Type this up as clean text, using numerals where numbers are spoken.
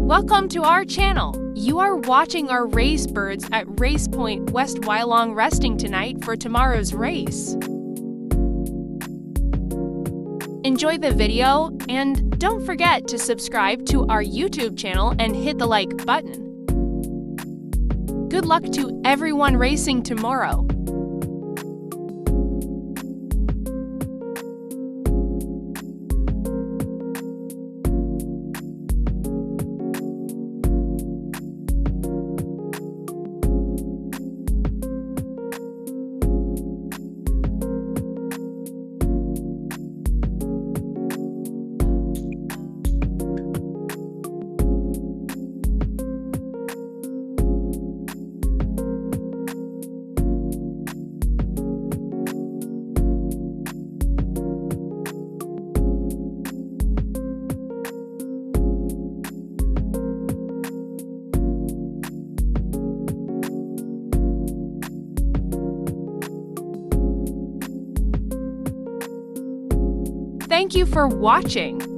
Welcome to our channel. You are watching our race birds at Race Point West Wyalong resting tonight for tomorrow's race. Enjoy the video and don't forget to subscribe to our YouTube channel and hit the like button. Good luck to everyone racing tomorrow. Thank you for watching.